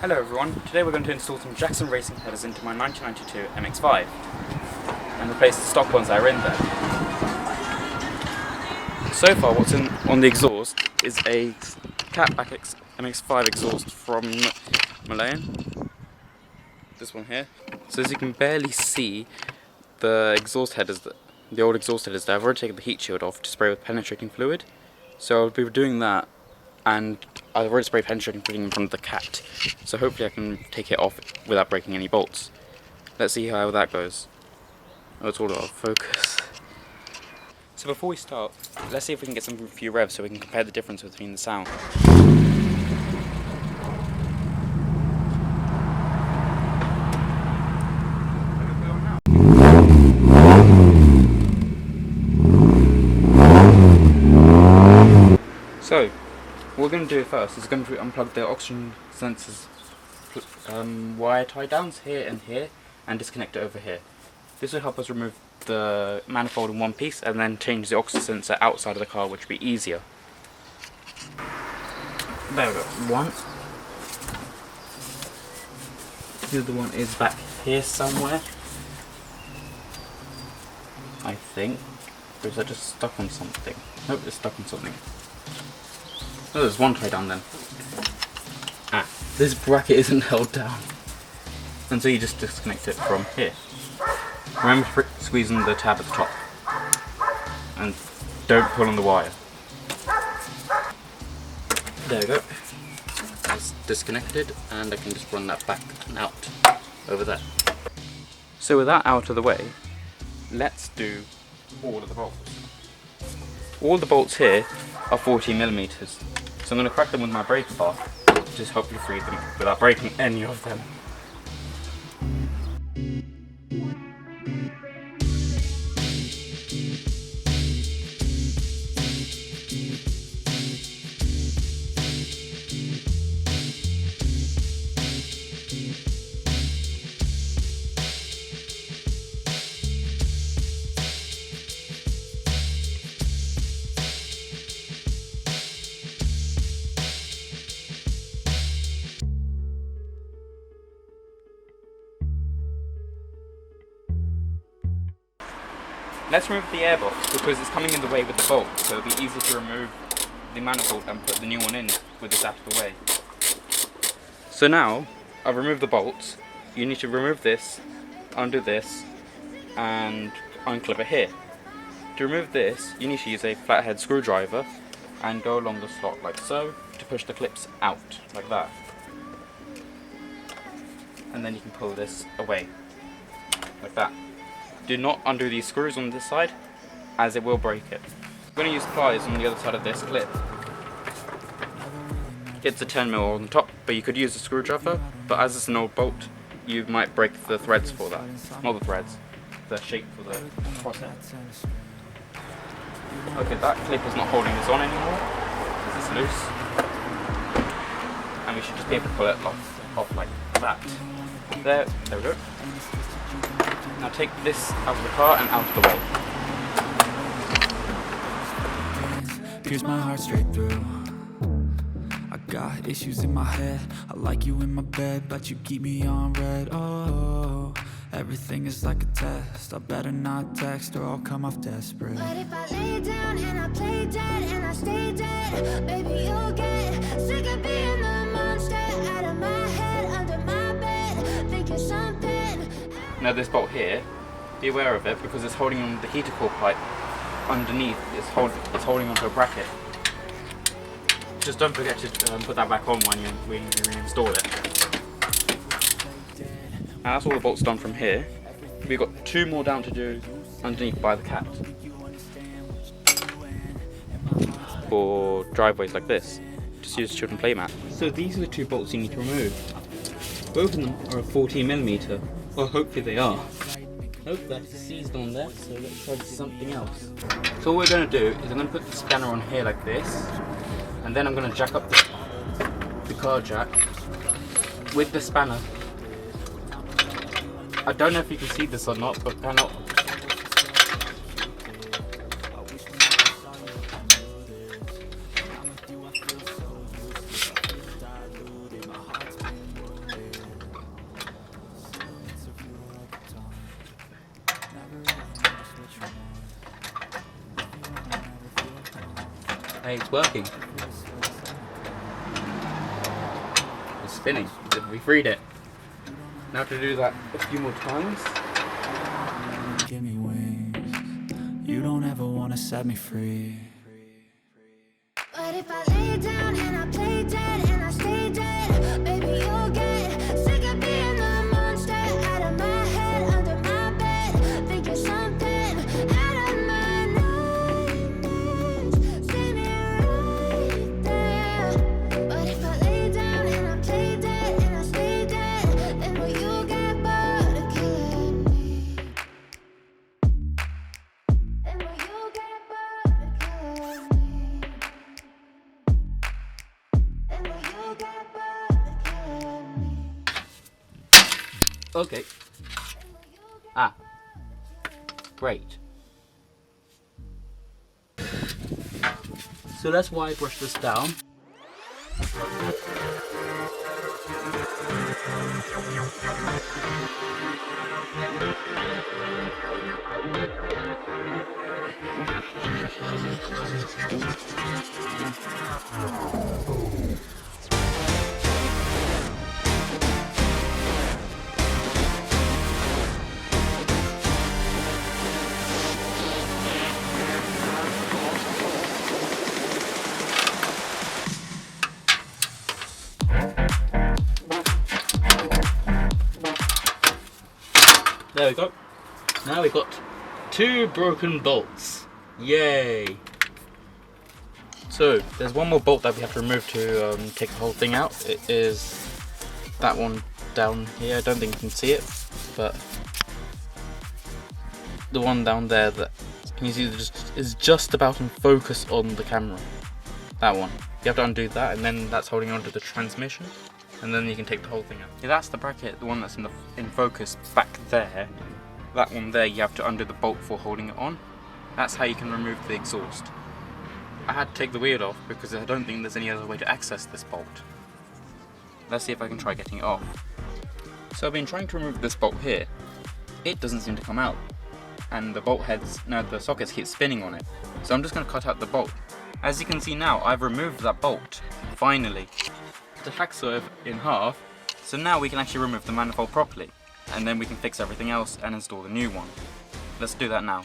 Hello everyone, today we're going to install some Jackson racing headers into my 1992 MX5 and replace the stock ones that are in there. So far what's on the exhaust is a catback MX5 exhaust from Malayan, this one here. So as you can barely see the exhaust headers, the old exhaust headers there, I've already taken the heat shield off to spray with penetrating fluid. So I'll be doing that, and I've already sprayed penetrating fluid in front of the cat, so hopefully I can take it off without breaking any bolts. Let's see how that goes. Oh, it's all out of focus. So before we start, let's see if we can get some few revs so we can compare the difference between the sound. So, what we're going to do first is going to unplug the oxygen sensors wire tie downs here and here and disconnect it over here. This will help us remove the manifold in one piece and then change the oxygen sensor outside of the car, which will be easier. There we go, one. The other one is back here somewhere, I think. Or is that just stuck on something? Nope, it's stuck on something. Oh, there's one tie down then. Ah, this bracket isn't held down. And so you just disconnect it from here. Remember squeezing the tab at the top. And don't pull on the wire. There we go. It's disconnected and I can just run that back and out over there. So with that out of the way, let's do all of the bolts. All the bolts here are 40mm. So I'm going to crack them with my breaker bar, just hopefully free them without breaking any of them. Let's remove the air box because it's coming in the way with the bolt, so it'll be easy to remove the manifold and put the new one in with this out of the way. So now, I've removed the bolts. You need to remove this, undo this, and unclip it here. To remove this, you need to use a flathead screwdriver and go along the slot like so to push the clips out, like that. And then you can pull this away, like that. Do not undo these screws on this side, as it will break it. I'm going to use pliers on the other side of this clip. It's a 10mm on the top, but you could use a screwdriver, but as it's an old bolt, you might break the threads for that. Not the threads, the shape for the crosshair. Okay, that clip is not holding this on anymore, because it's loose. And we should just be able to pull it off like that. There we go. Now take this out of the car and out of the way. Pierce my heart straight through. I got issues in my head. I like you in my bed, but you keep me on red. Oh, everything is like a test. I better not text or I'll come off desperate. But if I lay down and I play dead and I stay dead, baby, you'll get sick of being the monster out of my head, under my bed, thinking something. Now this bolt here, be aware of it because it's holding on the heater core pipe underneath. It's holding onto a bracket. Just don't forget to put that back on when you reinstall it. Now that's all the bolts done from here. We've got two more down to do underneath by the cat. For driveways like this, just use a children's play mat. So these are the two bolts you need to remove. Both of them are a 14mm. Well, hopefully they are. Nope, that's seized on there, so let's try something else. So what we're going to do is I'm going to put the scanner on here like this, and then I'm going to jack up the car jack with the spanner. I don't know if you can see this or not, but kind of. Hey, it's working. It's spinning. We freed it. Now to do that a few more times. Give me wings. You don't ever wanna set me free. But if I lay down and I play dead and I stay dead, baby, you'll get sick of being the monster out of my head, under my bed, thinking something out of my nightmares. See me right there. But if I lay down and I play dead and I stay dead, then will you get bored of killing me? Then will you get bored of killing me? Then will you get bored of killing me? Okay. Ah. Great. So let's wire brush this down. There we go. Now we've got 2 broken bolts. Yay! So there's one more bolt that we have to remove to take the whole thing out. It is that one down here. I don't think you can see it, but the one down there that can you see is just about in focus on the camera. That one. You have to undo that, and then that's holding on to the transmission. And then you can take the whole thing out. Yeah, that's the bracket, the one that's in focus back there. That one there, you have to undo the bolt for holding it on. That's how you can remove the exhaust. I had to take the wheel off because I don't think there's any other way to access this bolt. Let's see if I can try getting it off. So I've been trying to remove this bolt here. It doesn't seem to come out. And the bolt heads, no, the sockets keep spinning on it. So I'm just going to cut out the bolt. As you can see now, I've removed that bolt, finally. The hacksaw in half, so now we can actually remove the manifold properly, and then we can fix everything else and install the new one. Let's do that now.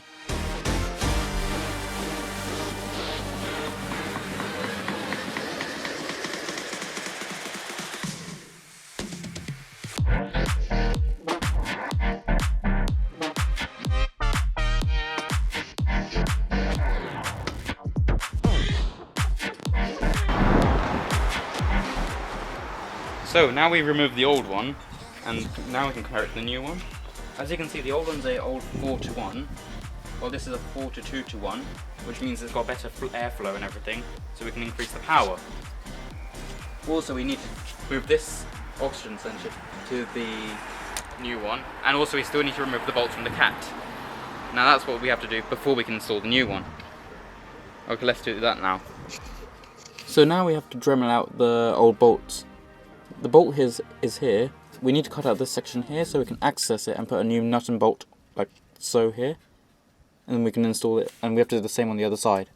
So now we remove the old one, and now we can compare it to the new one. As you can see, the old one's a old 4:1, well this is a 4:2:1, which means it's got better airflow and everything, so we can increase the power. Also we need to move this oxygen sensor to the new one, and also we still need to remove the bolts from the cat. Now that's what we have to do before we can install the new one. Okay, let's do that now. So now we have to Dremel out the old bolts. The bolt is here. We need to cut out this section here so we can access it and put a new nut and bolt like so here. And then we can install it, and we have to do the same on the other side.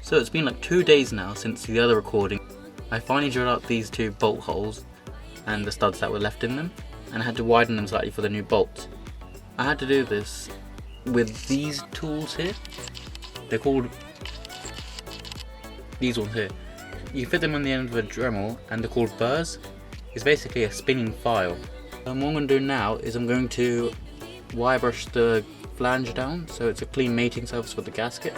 So it's been like 2 days now since the other recording. I finally drilled out these 2 bolt holes and the studs that were left in them, and I had to widen them slightly for the new bolts. I had to do this with these tools here. They're called these ones here. You fit them on the end of a Dremel and they're called burrs. It's basically a spinning file. What I'm going to do now is I'm going to wire brush the flange down so it's a clean mating surface for the gasket.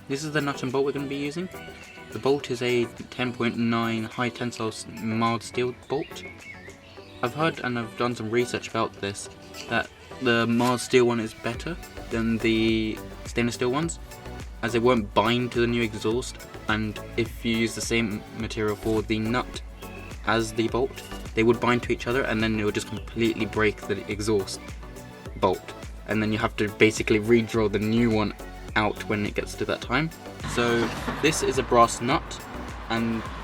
This is the nut and bolt we're going to be using. The bolt is a 10.9 high tensile mild steel bolt. I've heard and I've done some research about this, that the mild steel one is better than the stainless steel ones, as they won't bind to the new exhaust, and if you use the same material for the nut as the bolt, they would bind to each other and then it would just completely break the exhaust bolt, and then you have to basically re-drill the new one out when it gets to that time. So this is a brass nut,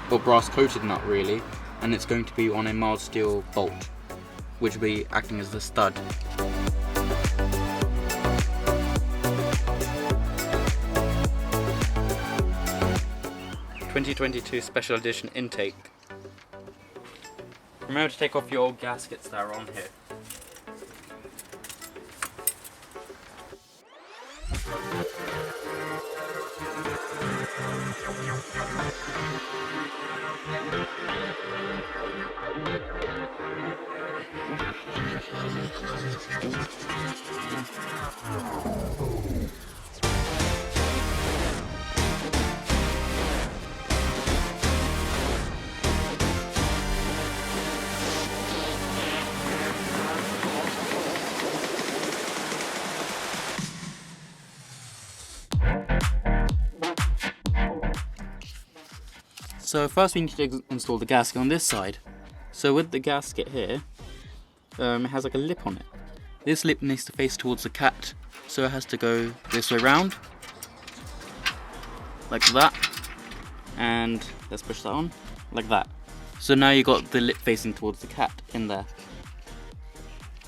or brass coated nut really, and it's going to be on a mild steel bolt, which will be acting as the stud. 2022 special edition intake. Remember to take off your old gaskets that are on here. So first we need to install the gasket on this side. So with the gasket here, it has like a lip on it. This lip needs to face towards the cat, so it has to go this way round, like that, and let's push that on, like that. So now you got the lip facing towards the cat in there.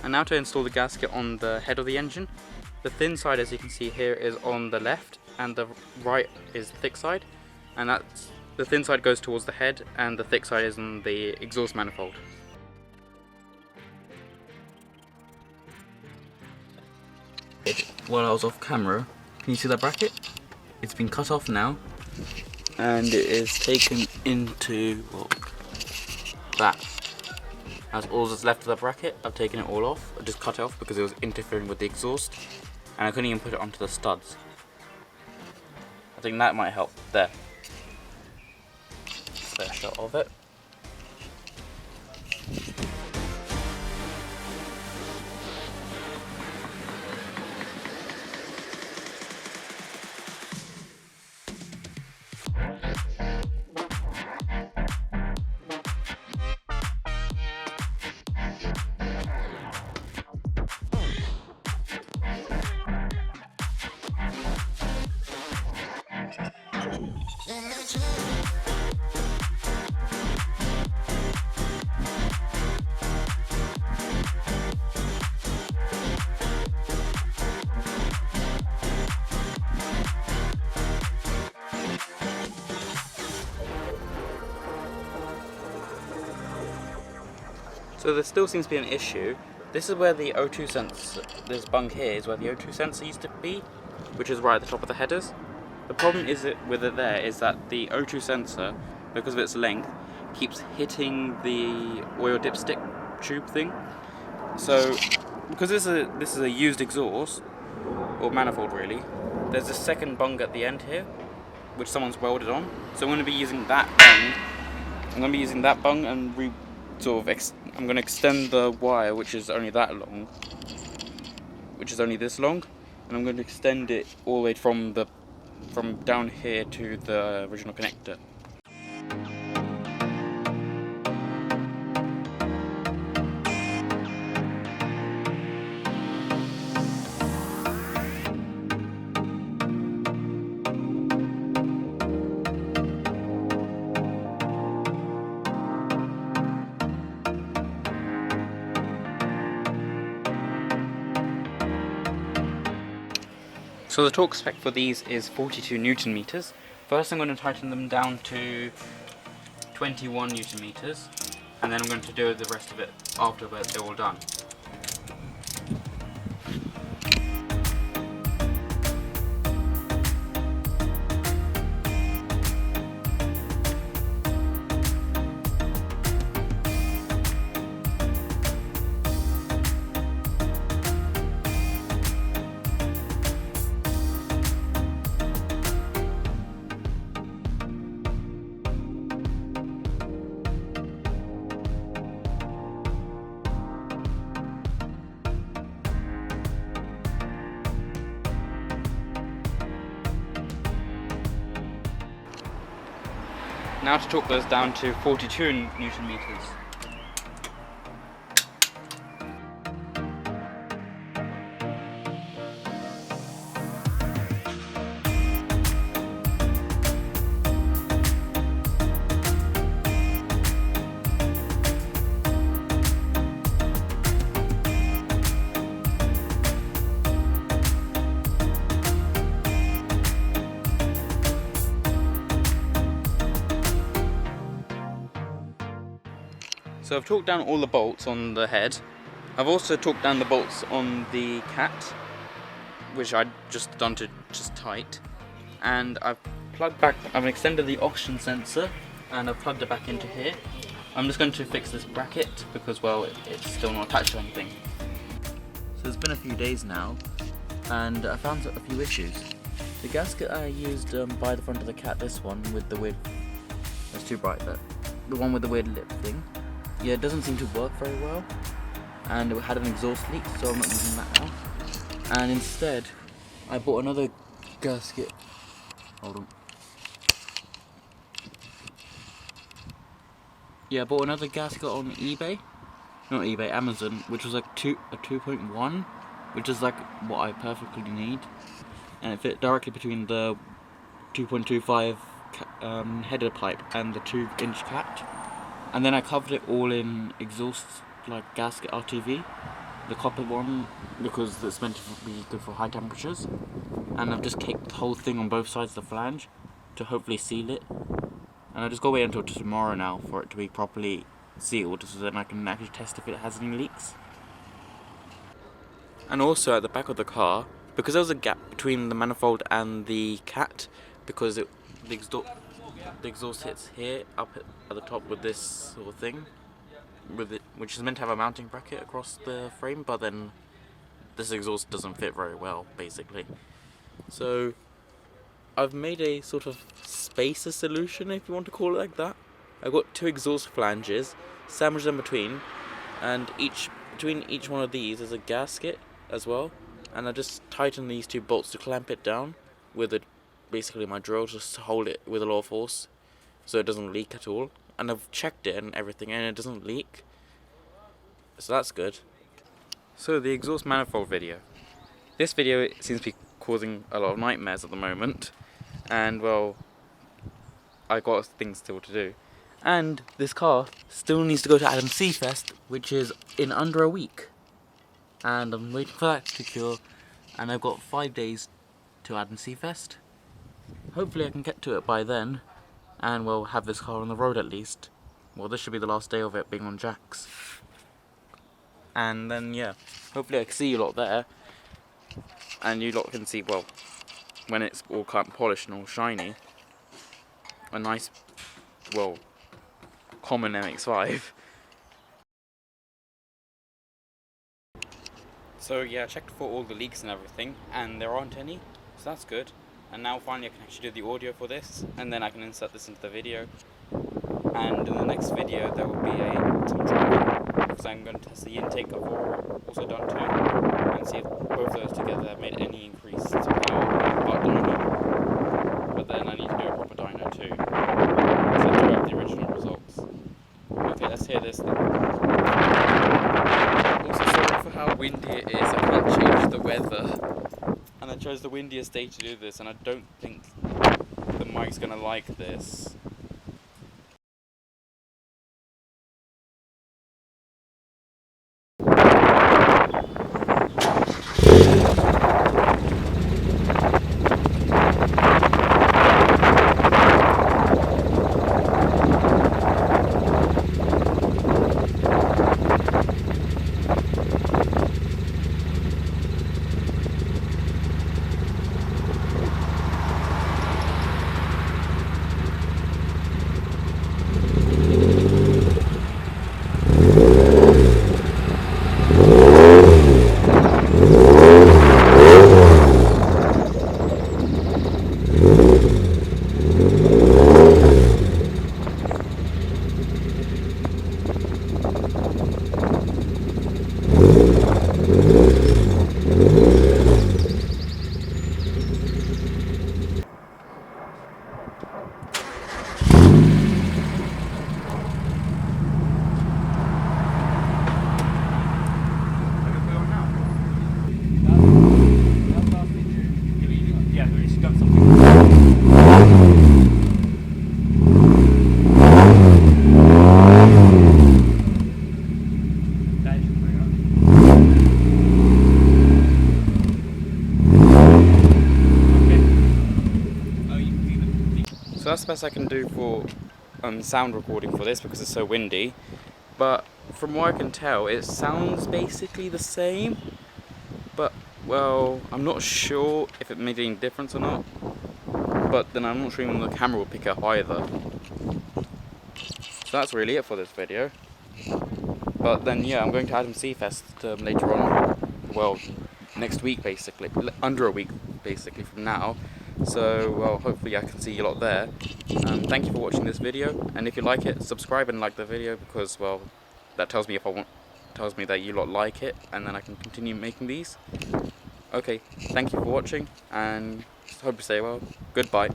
And now to install the gasket on the head of the engine. The thin side, as you can see here, is on the left, and the right is the thick side, and that's the thin side goes towards the head and the thick side is on the exhaust manifold. While I was off camera, can you see that bracket? It's been cut off now and it is taken into that. That's all that's left of the bracket. I've taken it all off. I just cut it off because it was interfering with the exhaust and I couldn't even put it onto the studs. I think that might help there. Shot of it. So there still seems to be an issue. This is where the O2 sensor, this bung here is where the O2 sensor used to be, which is right at the top of the headers. The problem with it there is that the O2 sensor, because of its length, keeps hitting the oil dipstick tube thing. So because this is a used exhaust, or manifold really, there's a second bung at the end here, which someone's welded on. So I'm going to be using that bung. And I'm going to extend the wire, which is only that long, which is only this long, and I'm going to extend it all the way from down here to the original connector. So the torque spec for these is 42 Newton meters. First I'm going to tighten them down to 21 Newton meters, and then I'm going to do the rest of it after they're all done. Now to torque those down to 42 Newton meters. So I've torqued down all the bolts on the head. I've also torqued down the bolts on the cat, which I'd just done to just tight. And I've extended the oxygen sensor and I've plugged it back into here. I'm just going to fix this bracket because, well, it's still not attached to anything. So it's been a few days now and I found a few issues. The gasket I used by the front of the cat, this one with the weird, it's too bright, but the one with the weird lip thing. Yeah, it doesn't seem to work very well, and it had an exhaust leak, so I'm not using that now. And instead, I bought another gasket. Hold on. Yeah, I bought another gasket on eBay. Not eBay, Amazon, which was like a 2.1, which is like what I perfectly need. And it fit directly between the 2.25 header pipe and the 2-inch cat. And then I covered it all in exhaust, like gasket RTV, the copper one, because it's meant to be good for high temperatures. And I've just caked the whole thing on both sides of the flange to hopefully seal it. And I just gotta wait until tomorrow now for it to be properly sealed, so then I can actually test if it has any leaks. And also at the back of the car, because there was a gap between the manifold and the cat, because the exhaust hits here up at the top with this sort of thing, which is meant to have a mounting bracket across the frame, but then this exhaust doesn't fit very well, basically. So I've made a sort of spacer solution, if you want to call it like that. I've got 2 exhaust flanges, sandwiched in between, and between each one of these is a gasket as well. And I just tighten these 2 bolts to clamp it down with basically my drill, just to hold it with a lot of force so it doesn't leak at all. And I've checked it and everything and it doesn't leak, so that's good. So the exhaust manifold video. This video seems to be causing a lot of nightmares at the moment, and well, I got things still to do. And this car still needs to go to AdamCfest, which is in under a week. And I'm waiting for that to cure, and I've got 5 days to AdamCfest. Hopefully I can get to it by then, and we'll have this car on the road at least. Well, this should be the last day of it being on jacks. And then, yeah, hopefully I can see you lot there, and you lot can see, well, when it's all cut and polished and all shiny, a nice, well, common MX5. So yeah, I checked for all the leaks and everything, and there aren't any, so that's good. And now finally I can actually do the audio for this, and then I can insert this into the video. And in the next video there will be some driving, because I'm going to test the intake I've also done too, and see if both of those together have made any increase to power part dyno. But then I need to do a proper dyno too, so to have the original results. Okay, let's hear this then. Also, sorry for how windy it is, I can't change the weather. And I chose the windiest day to do this, and I don't think the mic's gonna like this. So that's the best I can do for sound recording for this because it's so windy. But from what I can tell, it sounds basically the same. But, well, I'm not sure if it made any difference or not. But then I'm not sure even the camera will pick up either. So that's really it for this video. But then, yeah, I'm going to AdamCfest later on. Well, next week basically. Under a week basically from now. So, well, hopefully I can see you lot there. Thank you for watching this video. And if you like it, subscribe and like the video because, well, that tells me tells me that you lot like it. And then I can continue making these. Okay, thank you for watching. And hope you stay well. Goodbye.